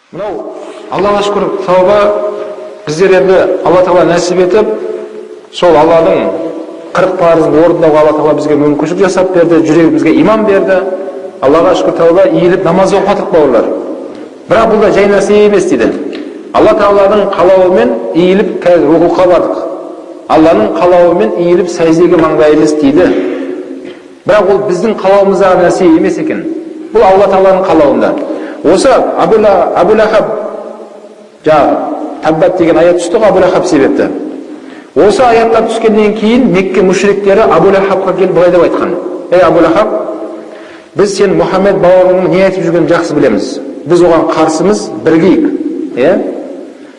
Мынау Аллаға шүкір, тауба біздер енді Алла Тағала нәсіп етіп, сол Алланың 40 парызын орындауға Алла Тағала бізге мүмкіншілік жасап берді, жүрегімізге иман берді. Аллаға шүкір, тауба иіліп намаз оқып жатырмық бауырлар. Бірақ бұл да жай нәрсе емес дейді. Алла Тағаланың қалауымен иіліп қазір рукуға бардық. Алланың қалауымен иіліп сәждеге маңдаймыз дейді. Бірақ ол біздің қалауымыздағы нәрсе емес екен. Бұл Алла Тағаланың қалауында. Осы Абу Лахаб таббат деген аят түсті ғой Абу Лахаб себепті. Осы аяттар түскеннен кейін Мекке мүшриктері Абу Лахабқа келіп былай деп айтқан: "Ей Абу Лахаб, біз сен Мұхаммед бауырыңның не айтып жүргенін жақсы білеміз. Біз оған қарсымыз, біргейік."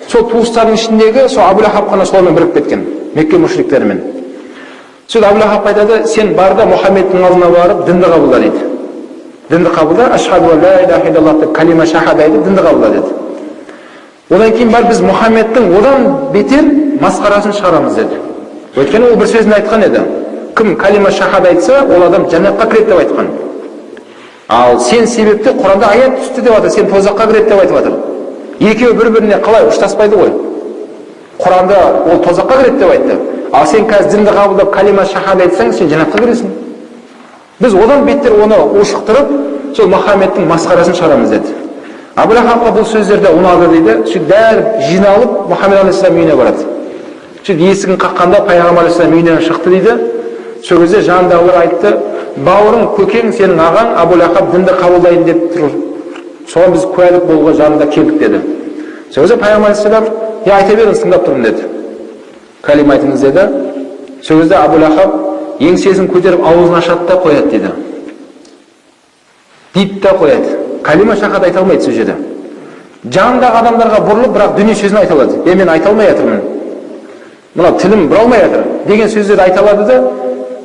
Сол туыстардың ішіндегі сол Абу Лахаб қана солармен бірігіп кеткен, Мекке мүшриктерімен. Сөйтіп Абу Лахаб айтады: "Сен бар да Мұхаммедтің алдына барып дінді қабылда" дейді. Дінді қабылда, ашхаду ла иляха иллаллах деп калима шахада айтып дінді қабылда деді. Одан кейін бар біз Мұхаммедтің одан бетер масқарасын шығарамыз деді. Өйткені ол бір сөзін айтқан еді. Кім калима шахада айтса, ол адам жәннатқа кіреді деп айтқан. Ал сен себепті Құранда аят түсті деп жатыр, сен тозаққа кіреді деп айтып жатыр. Екеуі бір-біріне қалай ұштаспайды ғой. Құранда ол тозаққа кіреді деп айтты. Ал сен қазір дінді қабылдап калима шахада айтсаң, сен жәннатқа кіресің. Біз одан беттер оны ушықтырып, сол Мұхаммедтің масқарасын шығарамыз деді. Абу Лахабқа бұл сөздерді ұнады дейді. Сөйтіп бәрі жиналып Мұхаммед алейхиссалам үйіне барады. Сөйтіп есігін қаққанда Пайғамбар алейхиссалам үйінен шықты дейді. Сол кезде жанындағылар айтты: "Бауырың, көкең, сенің ағаң Абу Лахаб дінді қабылдайын деп тұр. Соған біз куәлік болуға жанында келдік" деді. Сол кезде Пайғамбар алейхиссалам: "Айта беріңіз, тыңдап тұрмын" деді. "Калима айтыңыз" деді. Сол кезде Абу Лахаб еңсесін көтеріп аузын ашады да қояды дейді. Дейді да қояды. Калима шахада айта алмайды сол жерде. Жанындағы адамдарға бұрылып, бірақ дүние сөзін айта алады. Мен айта алмай жатырмын. Мына тілім бұра алмай жатыр деген сөздерді айта алады да,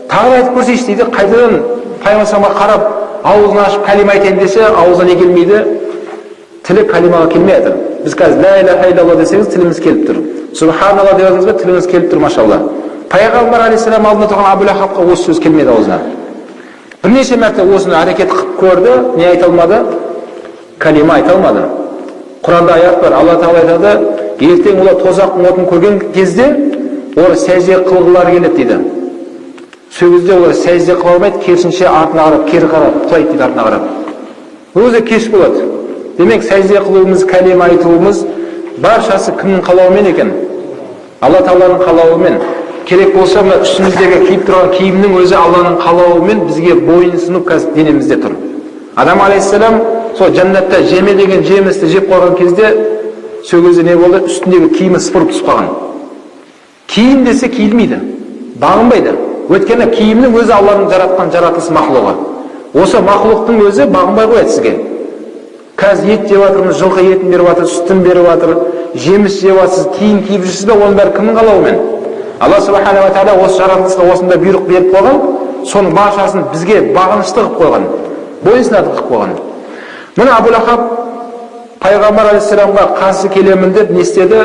тағы айтып көрсейші дейді. Қайтадан Пайғамбарға қарап, аузын ашып калима айтайын десе, аузына не келмейді? Тілі калимаға келмей жатыр. Біз қазір ла иляха иллаллах десеңіз, тіліміз келіп тұр. Субханалла десеңіз, тіліміз келіп тұр, машалла. Пайғамбар алейхиссалам алдында тұрған Абу Лахабқа осы сөз келмеді аузына. Бірнеше мәрте осыны әрекет қылып көрді, не айта алмады? Калима айта алмады. Құранда аят бар, Алла Тағала айтады: "Ертең олар тозақтың отын көрген кезде, олар сәжде қылғылары келеді" дейді. Сол кезде олар сәжде қыла алмайды, керісінше артына қарап, кері қарап, құлайды дейді артына қарап. Өзі кеш болады. Демек, сәжде қылуымыз, калима айтуымыз баршасы кімнің қалауымен екен? Алла Тағаланың қалауымен. Керек болса, мына үстіміздегі киіп тұрған киімнің өзі Алланың қалауымен бізге бойынсынып қазір денемізде тұр. Адам алейхиссалам сол жәннатта жеме деген жемісті жеп қойған кезде, сол кезде не болды? Үстіндегі киімі сыпырып түсіп қалған. Киім десе киілмейді, бағынбайды. Өйткені киімнің өзі Алланың жаратқан жаратылыс мақлұғы. Осы мақлұқтың өзі бағынбай қояды сізге. Қазір ет жеп жатырмыз, жылқы етін беріп жатыр, сүтін беріп жатыр, жеміс жеп жатырсыз, киім киіп жүрсіз бе? Оның бәрі кімнің қалауымен? Алла субхана ва тағала осы жаратылысқа осында бұйрық беріп қойған, соның баршасын бізге бағынышты қылып қойған, бойынсынады қылып қойған. Міне Абу Лахаб Пайғамбар алейхиссаламға қарсы келемін деп не істеді?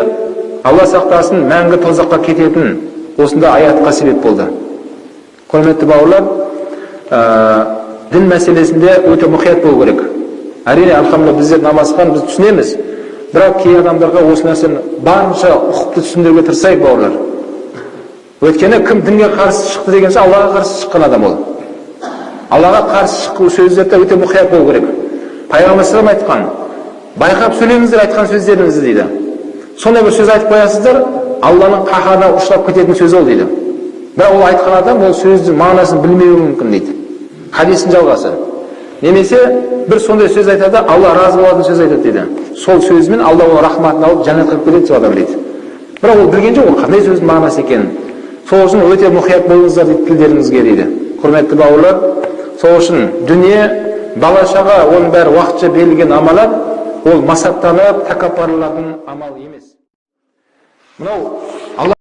Алла сақтасын, мәңгі тозаққа кететін осында аятқа себеп болды. Құрметті бауырлар, дін мәселесінде өте мұқият болу керек. Әрине, алхамдулилlah, біздер намазхан, біз түсінеміз. Бірақ кей адамдарға осы нәрсені барынша ұқыпты түсіндіруге тырысайық бауырлар. Өйткені кім дінге қарсы шықты дегенше, Аллаға қарсы шыққан адам ол. Аллаға қарсы шыққан сөздерді өте мұқият болу керек. Пайғамбар салам айтқан: "Байқап сөйлеңіздер айтқан сөздеріңізді" дейді. Сондай бір сөз айтып қоясыздар, Алланың қаһарына ұшырап кететін сөз ол дейді. Бірақ ол айтқан адам ол сөздің мағынасын білмеуі мүмкін дейді. Хадистің жалғасы. Немесе бір сондай сөз айтады, Алла разы болатын сөз айтады дейді. Сол сөзімен Алла оның рахматын алып жәннатқа кіріп кетеді сол адам дейді. Бірақ ол білген жоқ, ол қандай сөздің мағынасы екенін. Сол үшін өте мұқият болыңыздар дейді тілдеріңізге дейді. Құрметті бауырлар, сол үшін дүние, бала-шаға, оның бәрі уақытша берілген аманат, ол масаттанып тәкаппарлардың амалы емес. Мынау